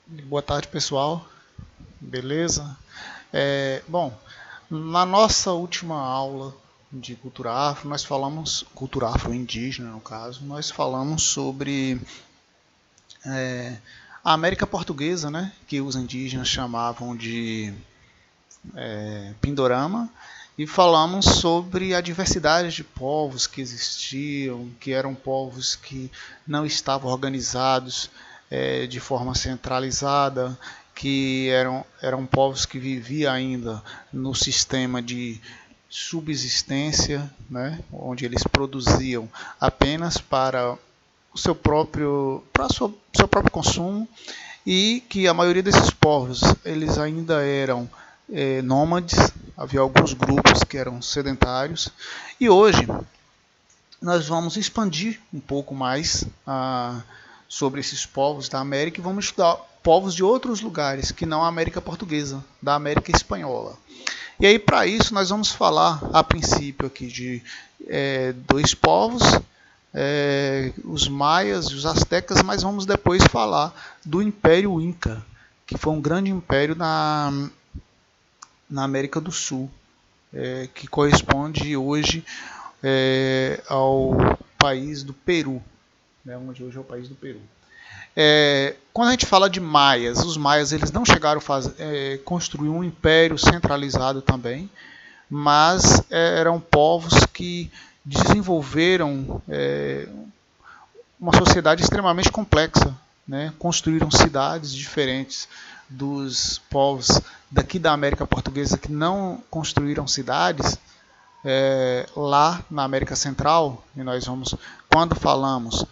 Boa tarde, pessoal. Beleza? Bom, na nossa última aula de cultura afro, nós falamos, cultura afro-indígena no caso, nós falamos sobre a América Portuguesa, né, que os indígenas chamavam de Pindorama, e falamos sobre a diversidade de povos que existiam, que eram povos que não estavam organizados de forma centralizada, que eram povos que viviam ainda no sistema de subsistência, né, onde eles produziam apenas para o seu próprio consumo, e que a maioria desses povos eles ainda eram nômades, havia alguns grupos que eram sedentários, e hoje nós vamos expandir um pouco mais sobre esses povos da América e vamos estudar povos de outros lugares que não a América Portuguesa, da América Espanhola. E aí, para isso, nós vamos falar a princípio aqui de dois povos, os maias e os astecas, mas vamos depois falar do Império Inca, que foi um grande império na América do Sul, que corresponde hoje ao país do Peru, né, onde hoje é o país do Peru. Quando a gente fala de maias, os maias eles não chegaram a construir um império centralizado também, mas eram povos que desenvolveram uma sociedade extremamente complexa, né? Construíram cidades diferentes dos povos daqui da América Portuguesa que não construíram cidades. Lá na América Central, e nós vamos, quando falamos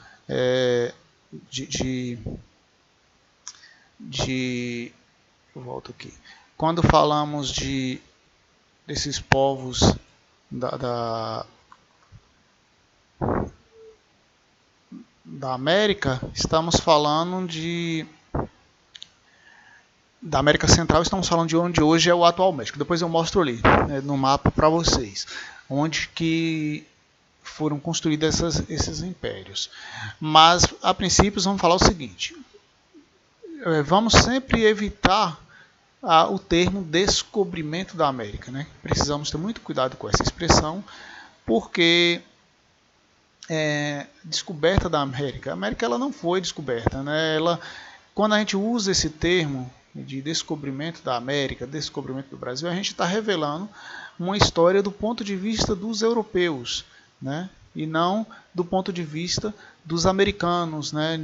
de, de eu volto aqui, quando falamos desses povos da América, estamos falando da América Central, estamos falando de onde hoje é o atual México. Depois eu mostro ali, né, no mapa para vocês, onde que foram construídos esses impérios. Mas, a princípio, vamos falar o seguinte: vamos sempre evitar o termo descobrimento da América, né? Precisamos ter muito cuidado com essa expressão, porque descoberta da América, a América ela não foi descoberta, né? Quando a gente usa esse termo de descobrimento da América, descobrimento do Brasil, a gente está revelando uma história do ponto de vista dos europeus, né? E não do ponto de vista dos americanos, né?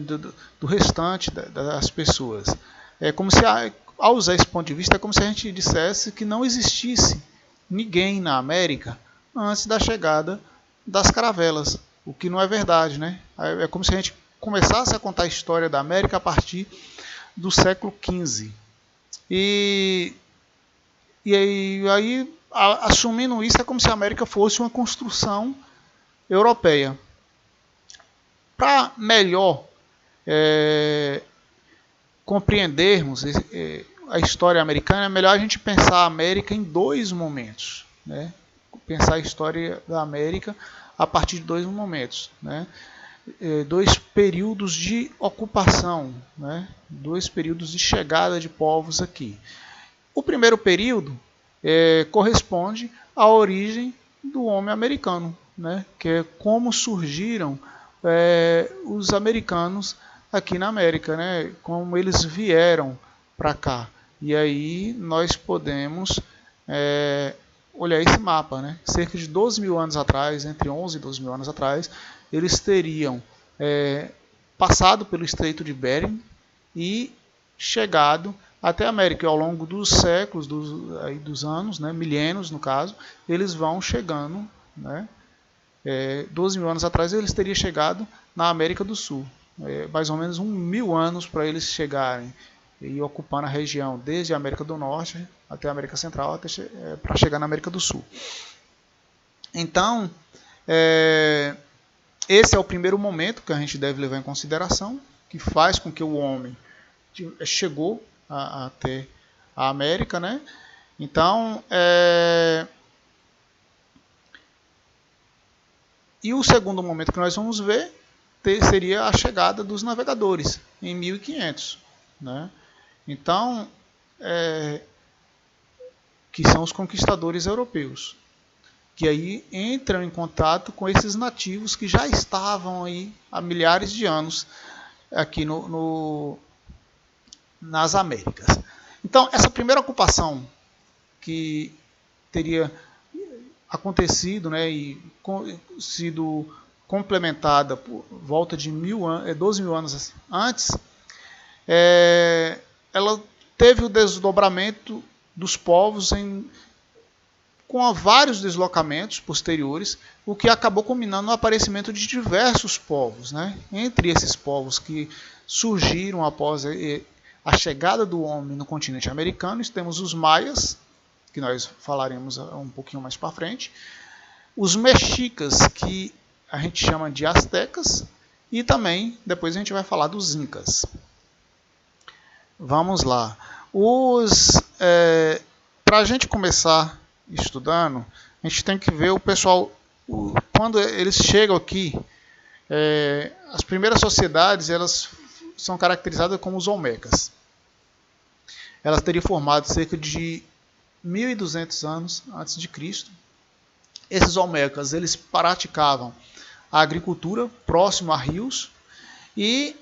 do restante das pessoas. É como se, ao usar esse ponto de vista, é como se a gente dissesse que não existisse ninguém na América antes da chegada das caravelas, o que não é verdade, né? É como se a gente começasse a contar a história da América a partir do século XV. E aí, assumindo isso, é como se a América fosse uma construção europeia. Para melhor compreendermos a história americana, é melhor a gente pensar a América em dois momentos, né? Pensar a história da América a partir de dois momentos, né? Dois períodos de ocupação, né? Dois períodos de chegada de povos aqui. O primeiro período corresponde à origem do homem americano, né? Que é como surgiram os americanos aqui na América, né? Como eles vieram para cá. E aí nós podemos olhar esse mapa, né? Cerca de 12 mil anos atrás, entre 11 e 12 mil anos atrás, eles teriam passado pelo Estreito de Bering e chegado até a América. E ao longo dos séculos, dos anos, né, milênios no caso, eles vão chegando, né? 12 mil anos atrás eles teriam chegado na América do Sul. Mais ou menos 1.000 anos para eles chegarem e ocupando a região desde a América do Norte até a América Central, para chegar na América do Sul. Então, esse é o primeiro momento que a gente deve levar em consideração, que faz com que o homem chegou até a América, né? Então, e o segundo momento que nós vamos ver seria a chegada dos navegadores em 1500, né? Então, que são os conquistadores europeus, que aí entram em contato com esses nativos que já estavam aí há milhares de anos aqui nas Américas. Então, essa primeira ocupação que teria acontecido, né, e sido complementada por volta de 12 mil anos antes, ela teve o desdobramento dos povos com vários deslocamentos posteriores, o que acabou culminando no aparecimento de diversos povos. Né? Entre esses povos que surgiram após a chegada do homem no continente americano, temos os maias, que nós falaremos um pouquinho mais para frente, os mexicas, que a gente chama de astecas, e também depois a gente vai falar dos incas. Vamos lá. Para a gente começar estudando, a gente tem que ver o pessoal, quando eles chegam aqui, as primeiras sociedades elas são caracterizadas como os olmecas. Elas teriam formado cerca de 1.200 anos antes de Cristo. Esses olmecas eles praticavam a agricultura próximo a rios e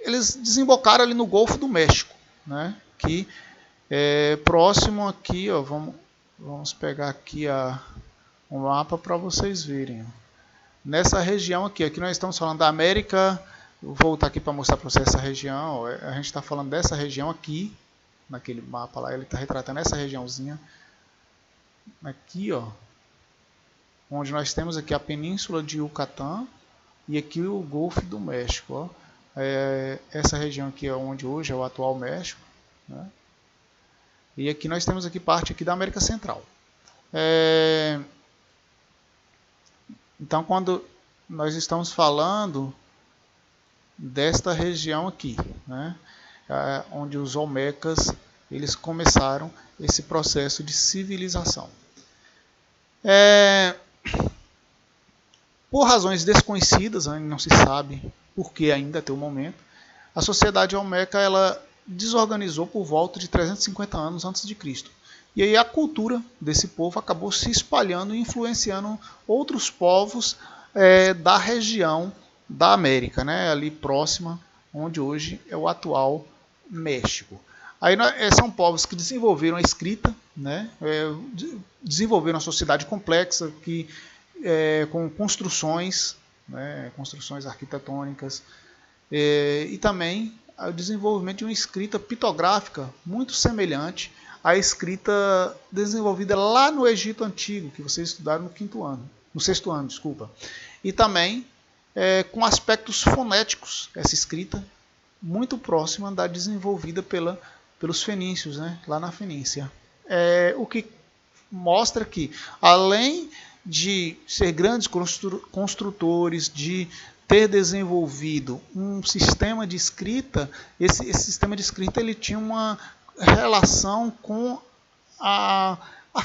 eles desembocaram ali no Golfo do México, né? Que próximo aqui, ó, vamos pegar aqui um mapa para vocês verem. Nessa região aqui nós estamos falando da América. Vou voltar aqui para mostrar para vocês essa região. Ó, a gente está falando dessa região aqui, naquele mapa lá, ele está retratando essa regiãozinha aqui, ó, onde nós temos aqui a Península de Yucatán e aqui o Golfo do México. Ó. Essa região aqui é onde hoje é o atual México, né? E aqui nós temos aqui parte aqui da América Central. Então, quando nós estamos falando desta região aqui, né, onde os olmecas eles começaram esse processo de civilização. Por razões desconhecidas, não se sabe por que ainda até o momento, a sociedade olmeca ela desorganizou por volta de 350 anos antes de Cristo. E aí a cultura desse povo acabou se espalhando e influenciando outros povos da região da América, né, ali próxima, onde hoje é o atual México. Aí são povos que desenvolveram a escrita, né, desenvolveram a sociedade complexa que, com construções, né, construções arquitetônicas, e também o desenvolvimento de uma escrita pitográfica muito semelhante à escrita desenvolvida lá no Egito Antigo, que vocês estudaram no sexto ano, desculpa. E também com aspectos fonéticos, essa escrita muito próxima da desenvolvida pelos fenícios, né, lá na Fenícia. O que mostra que, além de ser grandes construtores, de ter desenvolvido um sistema de escrita, esse sistema de escrita ele tinha uma relação com a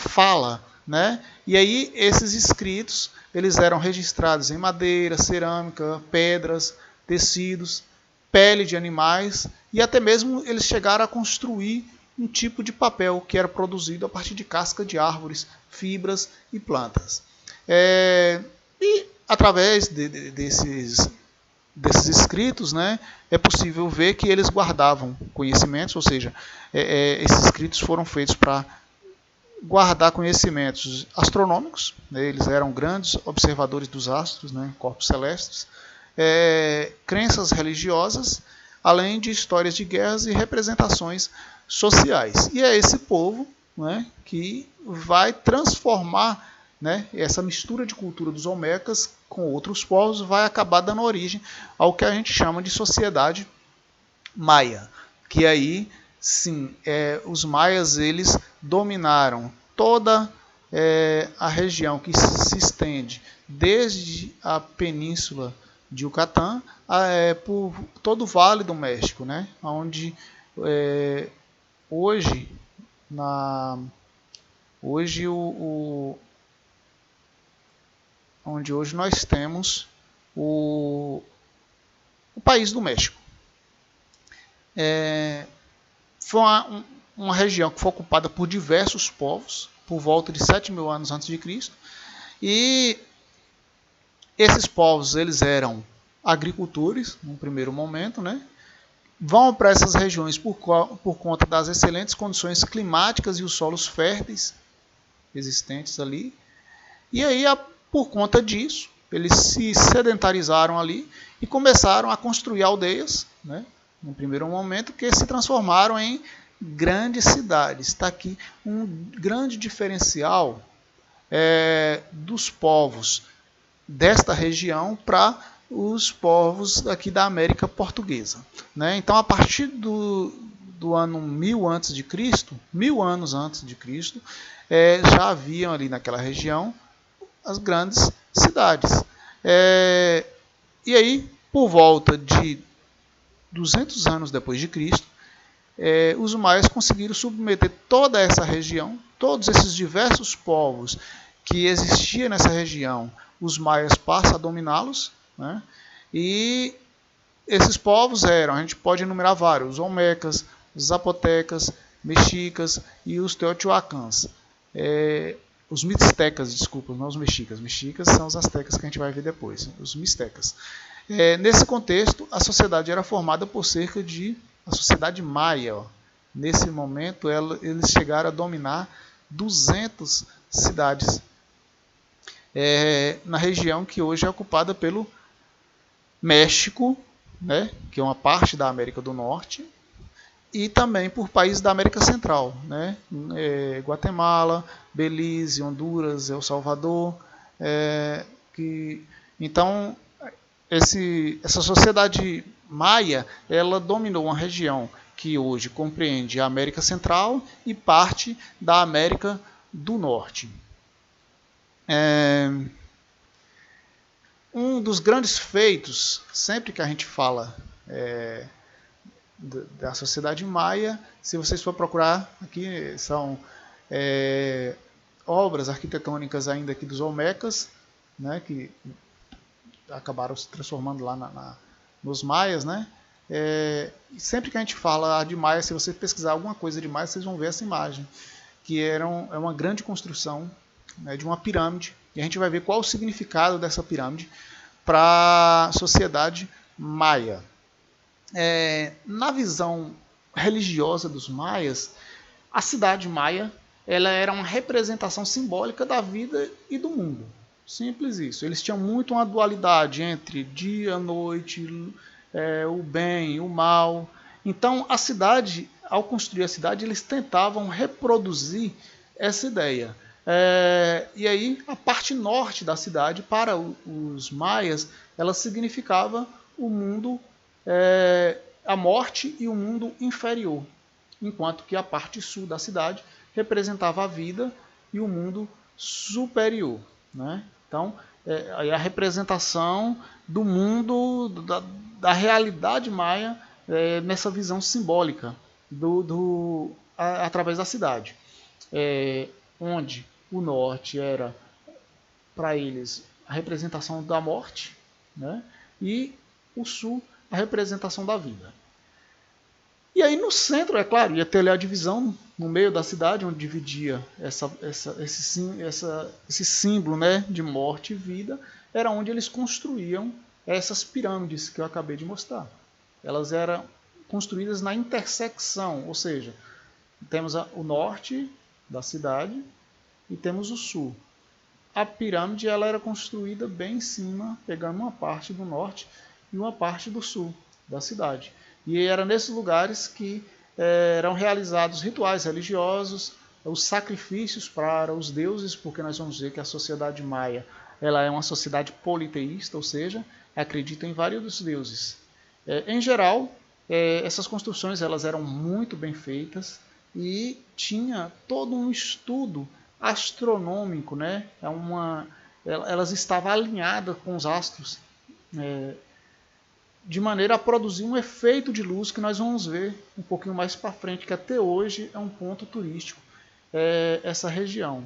fala, né? E aí esses escritos eles eram registrados em madeira, cerâmica, pedras, tecidos, pele de animais e até mesmo eles chegaram a construir um tipo de papel que era produzido a partir de casca de árvores, fibras e plantas. E através desses escritos, né, é possível ver que eles guardavam conhecimentos, ou seja, esses escritos foram feitos para guardar conhecimentos astronômicos, né, eles eram grandes observadores dos astros, né, corpos celestes, crenças religiosas, além de histórias de guerras e representações sociais. E é esse povo, né, que vai transformar, né, essa mistura de cultura dos olmecas com outros povos, vai acabar dando origem ao que a gente chama de sociedade maia, que aí sim, os maias eles dominaram toda a região que se estende desde a península de Yucatán por todo o Vale do México, né, onde hoje onde hoje nós temos o país do México. Foi uma região que foi ocupada por diversos povos, por volta de 7.000 anos antes de Cristo, e esses povos eles eram agricultores, no primeiro momento, né? Vão para essas regiões por conta das excelentes condições climáticas e os solos férteis existentes ali. E aí, por conta disso, eles se sedentarizaram ali e começaram a construir aldeias, né? No primeiro momento, que se transformaram em grandes cidades. Está aqui um grande diferencial dos povos desta região para os povos aqui da América Portuguesa. Né? Então, a partir do ano 1000 a.C., 1000 anos antes de Cristo, já haviam ali naquela região as grandes cidades. E aí, por volta de 200 anos depois de Cristo, os maias conseguiram submeter toda essa região, todos esses diversos povos que existiam nessa região, os maias passam a dominá-los, né? E esses povos eram, a gente pode enumerar vários, os olmecas, os zapotecas, mexicas e os teotihuacans. Os mixtecas, desculpa, não os mexicas. Mexicas são os astecas que a gente vai ver depois, os mixtecas. Nesse contexto, a sociedade era formada por cerca de a sociedade maia. Ó. Nesse momento, eles chegaram a dominar 200 cidades na região que hoje é ocupada pelo México, né, que é uma parte da América do Norte, e também por países da América Central, né, Guatemala, Belize, Honduras, El Salvador. Então, essa sociedade maia, ela dominou uma região que hoje compreende a América Central e parte da América do Norte. Um dos grandes feitos, sempre que a gente fala da sociedade maia, se vocês for procurar, aqui são obras arquitetônicas ainda aqui dos Olmecas, né, que acabaram se transformando lá nos maias, né? Sempre que a gente fala de maia, se você pesquisar alguma coisa de maia, vocês vão ver essa imagem, que é uma grande construção, né, de uma pirâmide, e a gente vai ver qual o significado dessa pirâmide para a sociedade maia. Na visão religiosa dos maias, a cidade maia ela era uma representação simbólica da vida e do mundo. Simples isso. Eles tinham muito uma dualidade entre dia, noite, o bem, o mal. Então, a cidade, ao construir a cidade, eles tentavam reproduzir essa ideia. E aí, a parte norte da cidade, para os maias, ela significava o mundo, a morte e o mundo inferior, enquanto que a parte sul da cidade representava a vida e o mundo superior. Né? Então, a representação do mundo, da realidade maia, nessa visão simbólica, através da cidade. Onde o norte era, para eles, a representação da morte, né? E o sul, a representação da vida. E aí no centro, é claro, ia ter ali a divisão no meio da cidade, onde dividia esse símbolo, né, de morte e vida, era onde eles construíam essas pirâmides que eu acabei de mostrar. Elas eram construídas na intersecção, ou seja, temos o norte da cidade e temos o sul. A pirâmide ela era construída bem em cima, pegando uma parte do norte e uma parte do sul da cidade. E era nesses lugares que eram realizados rituais religiosos, os sacrifícios para os deuses, porque nós vamos ver que a sociedade maia ela é uma sociedade politeísta, ou seja, acredita em vários deuses. Em geral, essas construções elas eram muito bem feitas e tinha todo um estudo astronômico, né? Elas estavam alinhadas com os astros, de maneira a produzir um efeito de luz que nós vamos ver um pouquinho mais para frente, que até hoje é um ponto turístico, essa região.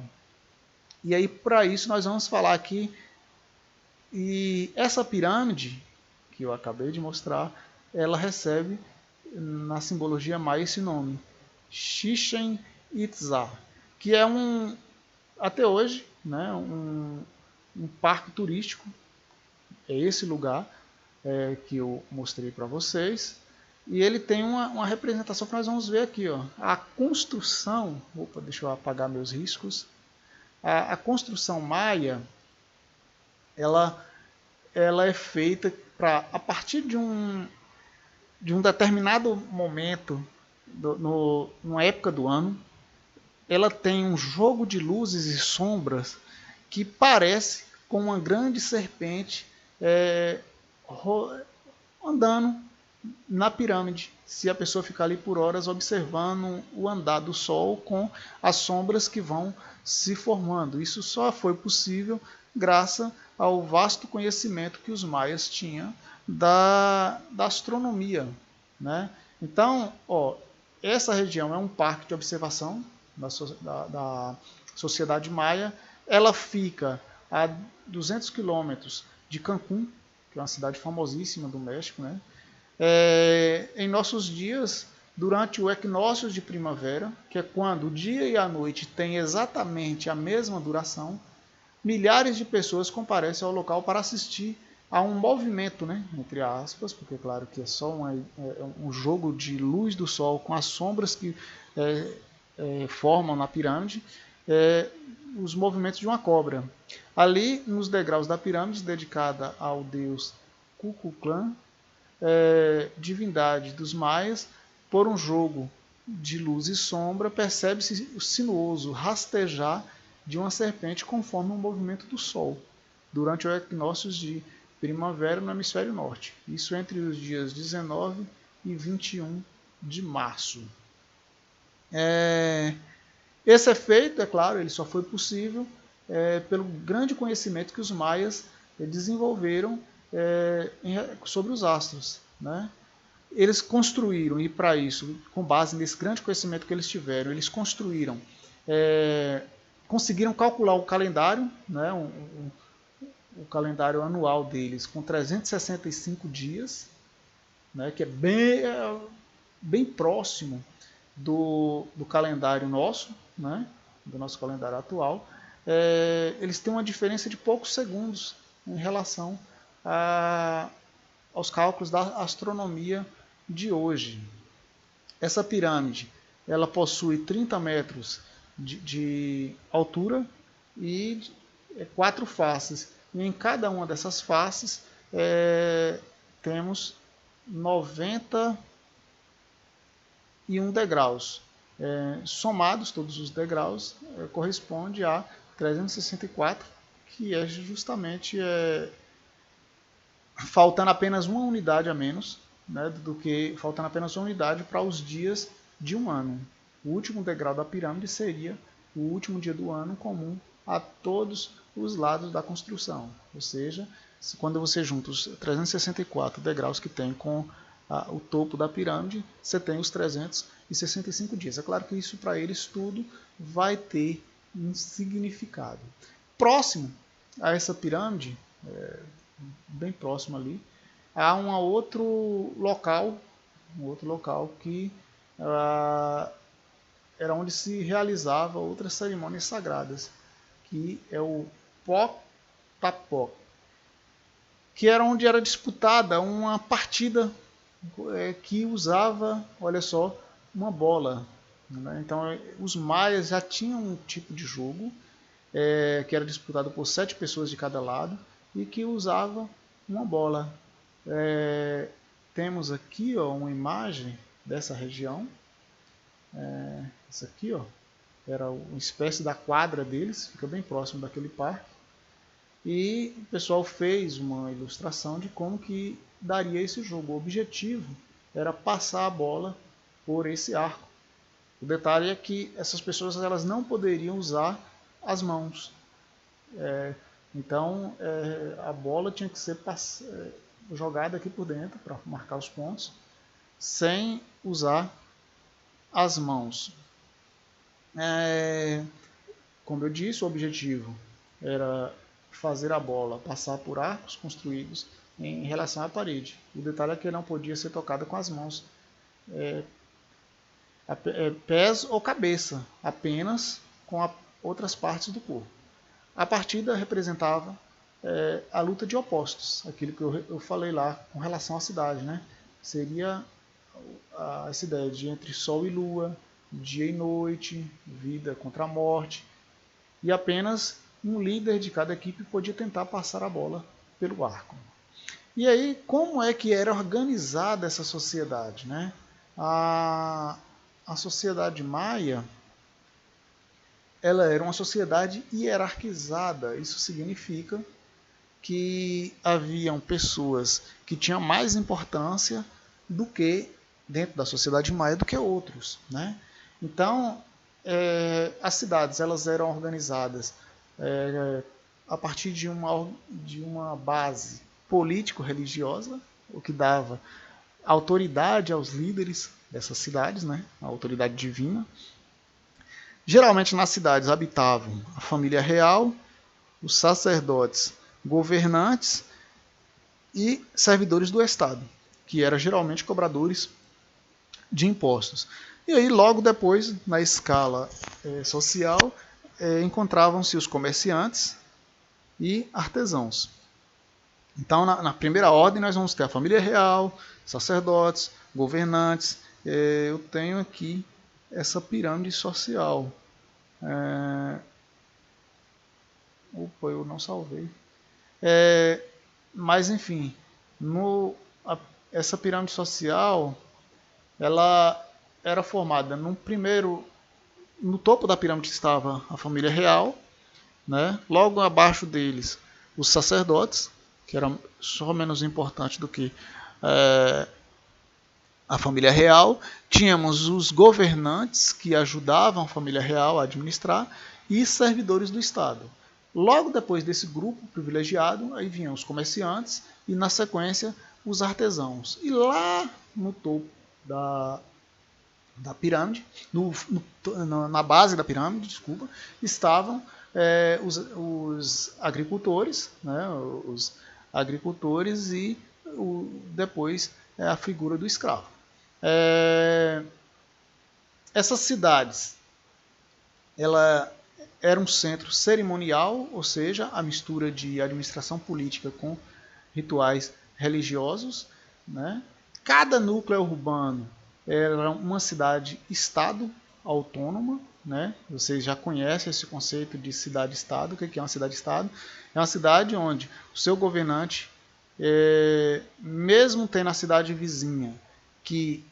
E aí, para isso, nós vamos falar aqui, e essa pirâmide, que eu acabei de mostrar, ela recebe na simbologia maia esse nome, Chichen Itzá, que é até hoje, né, um parque turístico. É esse lugar que eu mostrei para vocês. E ele tem uma representação que nós vamos ver aqui. Ó. A construção, opa, deixa eu apagar meus riscos. A construção maia, ela é feita a partir de um determinado momento, numa época do ano, ela tem um jogo de luzes e sombras que parece com uma grande serpente andando na pirâmide, se a pessoa ficar ali por horas observando o andar do Sol com as sombras que vão se formando. Isso só foi possível graças ao vasto conhecimento que os maias tinham da astronomia. Né? Então, essa região é um parque de observação da sociedade maia. Ela fica a 200 quilômetros de Cancún, que é uma cidade famosíssima do México, né? Em nossos dias, durante o equinócio de primavera, que é quando o dia e a noite têm exatamente a mesma duração, milhares de pessoas comparecem ao local para assistir a um movimento, né, entre aspas, porque é claro que é só um jogo de luz do sol com as sombras que formam na pirâmide, os movimentos de uma cobra. Ali, nos degraus da pirâmide, dedicada ao deus Kukulkan, divindade dos maias, por um jogo de luz e sombra, percebe-se o sinuoso rastejar de uma serpente conforme o movimento do Sol, durante o equinócio de primavera no hemisfério norte. Isso entre os dias 19 e 21 de março. Esse efeito, é claro, ele só foi possível pelo grande conhecimento que os maias desenvolveram sobre os astros. Né? Eles construíram, e para isso, com base nesse grande conhecimento que eles tiveram, eles construíram, conseguiram calcular o calendário, né? O calendário anual deles com 365 dias, né? Que é bem próximo do calendário nosso, né? Do nosso calendário atual. Eles têm uma diferença de poucos segundos em relação aos cálculos da astronomia de hoje. Essa pirâmide, ela possui 30 metros de altura e 4 faces. E em cada uma dessas faces temos 91 degraus. Somados todos os degraus, corresponde a 364, que é justamente faltando apenas uma unidade a menos, né, faltando apenas uma unidade para os dias de um ano. O último degrau da pirâmide seria o último dia do ano comum a todos os lados da construção. Ou seja, quando você junta os 364 degraus que tem com o topo da pirâmide, você tem os 365 dias. É claro que isso para eles tudo vai ter um significado. Próximo a essa pirâmide, bem próximo ali, há um outro local que era onde se realizava outras cerimônias sagradas, que é o Pok-Tapok, que era onde era disputada uma partida que usava, olha só, uma bola. Né? Então, os maias já tinham um tipo de jogo que era disputado por 7 pessoas de cada lado e que usava uma bola. Temos aqui uma imagem dessa região. Isso aqui era uma espécie da quadra deles, fica bem próximo daquele parque. E o pessoal fez uma ilustração de como que daria esse jogo. O objetivo era passar a bola por esse arco. O detalhe é que essas pessoas elas não poderiam usar as mãos. Então a bola tinha que ser jogada aqui por dentro para marcar os pontos, sem usar as mãos. Como eu disse, o objetivo era fazer a bola passar por arcos construídos em relação à parede. O detalhe é que não podia ser tocada com as mãos. pés ou cabeça, apenas com outras partes do corpo. A partida representava a luta de opostos, aquilo que eu falei lá com relação à cidade, né? Seria essa ideia de entre sol e lua, dia e noite, vida contra a morte, e apenas um líder de cada equipe podia tentar passar a bola pelo arco. E aí, como é que era organizada essa sociedade, né? A sociedade maia, ela era uma sociedade hierarquizada. Isso significa que haviam pessoas que tinham mais importância do que dentro da sociedade maia do que outros, né? Então, as cidades elas eram organizadas a partir de uma base político-religiosa, o que dava autoridade aos líderes dessas cidades, né? A autoridade divina. Geralmente nas cidades habitavam a família real, os sacerdotes, governantes e servidores do Estado, que eram geralmente cobradores de impostos. E aí, logo depois, na escala social, encontravam-se os comerciantes e artesãos. Então, na primeira ordem, nós vamos ter a família real, sacerdotes, governantes. Eu tenho aqui essa pirâmide social. Opa, eu não salvei. Mas, enfim, essa pirâmide social, ela era formada no topo da pirâmide estava a família real, né? Logo abaixo deles os sacerdotes, que eram só menos importantes do que a família real. Tínhamos os governantes, que ajudavam a família real a administrar, e servidores do Estado. Logo depois desse grupo privilegiado, aí vinham os comerciantes e, na sequência, os artesãos. E lá no topo da pirâmide, na base da pirâmide, desculpa, estavam os agricultores, né, os agricultores e depois a figura do escravo. Essas cidades, ela era um centro cerimonial, ou seja, a mistura de administração política com rituais religiosos, né? Cada núcleo urbano era uma cidade-estado autônoma, né? Vocês já conhecem esse conceito de cidade-estado. O que é uma cidade-estado? É uma cidade onde o seu governante, mesmo tendo a cidade vizinha, que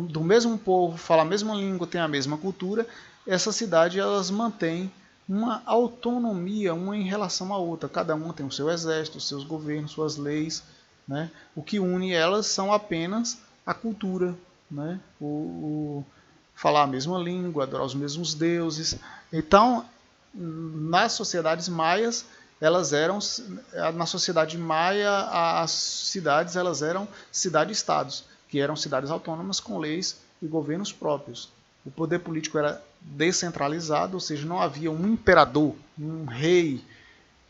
do mesmo povo, fala a mesma língua, tem a mesma cultura, essa cidade elas mantêm uma autonomia uma em relação à outra. Cada uma tem o seu exército, os seus governos, suas leis, né? O que une elas são apenas a cultura, né? Falar a mesma língua, adorar os mesmos deuses. Então, nas sociedades maias, na sociedade maia, as cidades elas eram cidade-estados, que eram cidades autônomas com leis e governos próprios. O poder político era descentralizado, ou seja, não havia um imperador, um rei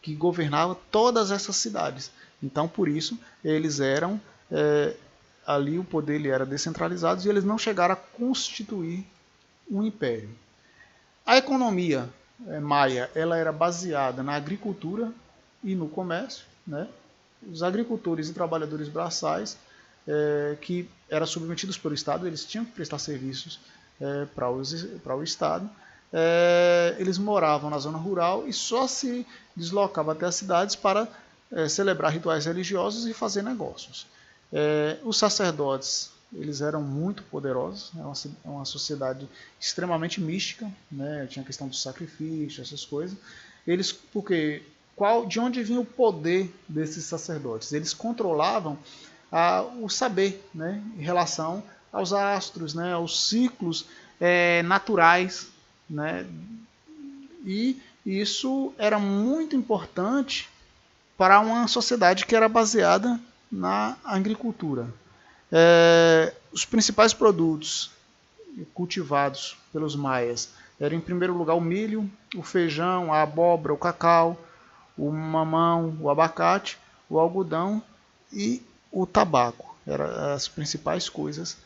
que governava todas essas cidades. Então, por isso, eles eram ali o poder ele era descentralizado e eles não chegaram a constituir um império. A economia maia ela era baseada na agricultura e no comércio, né? Os agricultores e trabalhadores braçais que eram submetidos pelo Estado, eles tinham que prestar serviços para o Estado. Eles moravam na zona rural e só se deslocavam até as cidades para celebrar rituais religiosos e fazer negócios. Os sacerdotes eles eram muito poderosos, é uma sociedade extremamente mística, né? Tinha a questão do sacrifício, essas coisas. De onde vinha o poder desses sacerdotes? Eles controlavam o saber, né? Em relação aos astros, né? Aos ciclos naturais, né? E isso era muito importante para uma sociedade que era baseada na agricultura. Os principais produtos cultivados pelos maias eram, em primeiro lugar, o milho, o feijão, a abóbora, o cacau, o mamão, o abacate, o algodão e o tabaco. Eram as principais coisas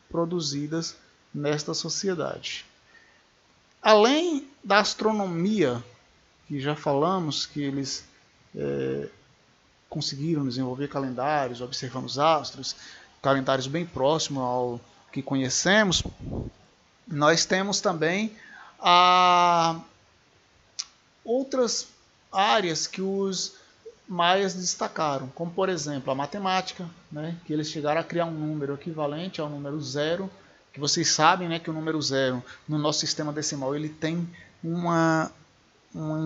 produzidas nesta sociedade. Além da astronomia, que já falamos que eles conseguiram desenvolver calendários observando os astros, calendários bem próximos ao que conhecemos, nós temos também outras áreas que os maias destacaram, como por exemplo a matemática, né, que eles chegaram a criar um número equivalente ao número zero, que vocês sabem, né, que o número zero no nosso sistema decimal ele tem uma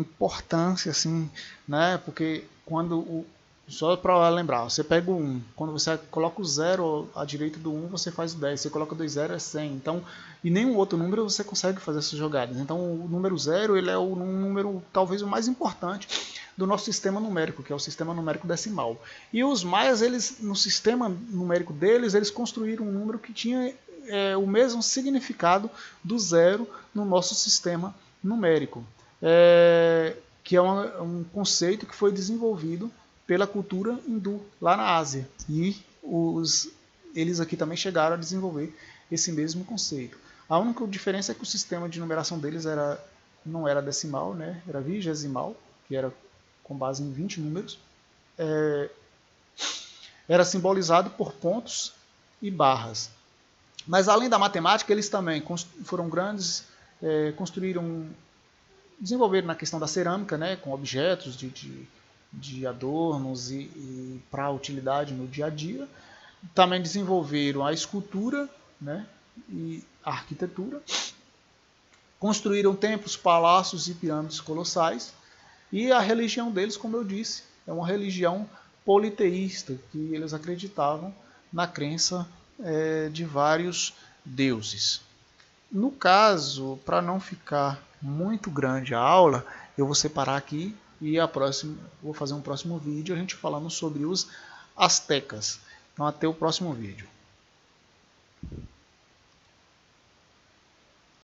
importância assim, né, porque quando só para lembrar, você pega o 1, quando você coloca o 0 à direita do 1, você faz o 10, você coloca 2 0 é 100, então, e nenhum outro número você consegue fazer essas jogadas. Então o número 0 ele é o número talvez o mais importante do nosso sistema numérico, que é o sistema numérico decimal. E os maias, eles no sistema numérico deles, eles construíram um número que tinha o mesmo significado do 0 no nosso sistema numérico, que é um conceito que foi desenvolvido pela cultura hindu lá na Ásia. E eles aqui também chegaram a desenvolver esse mesmo conceito. A única diferença é que o sistema de numeração deles não era decimal, né? Era vigesimal, que era com base em 20 números. Era simbolizado por pontos e barras. Mas além da matemática, eles também foram grandes, desenvolveram na questão da cerâmica, né? Com objetos de adornos e para utilidade no dia a dia. Também desenvolveram a escultura, né, e a arquitetura. Construíram templos, palácios e pirâmides colossais. E a religião deles, como eu disse, é uma religião politeísta, que eles acreditavam na crença de vários deuses. No caso, para não ficar muito grande a aula, eu vou separar aqui e vou fazer um próximo vídeo a gente falando sobre os astecas. Então até o próximo vídeo.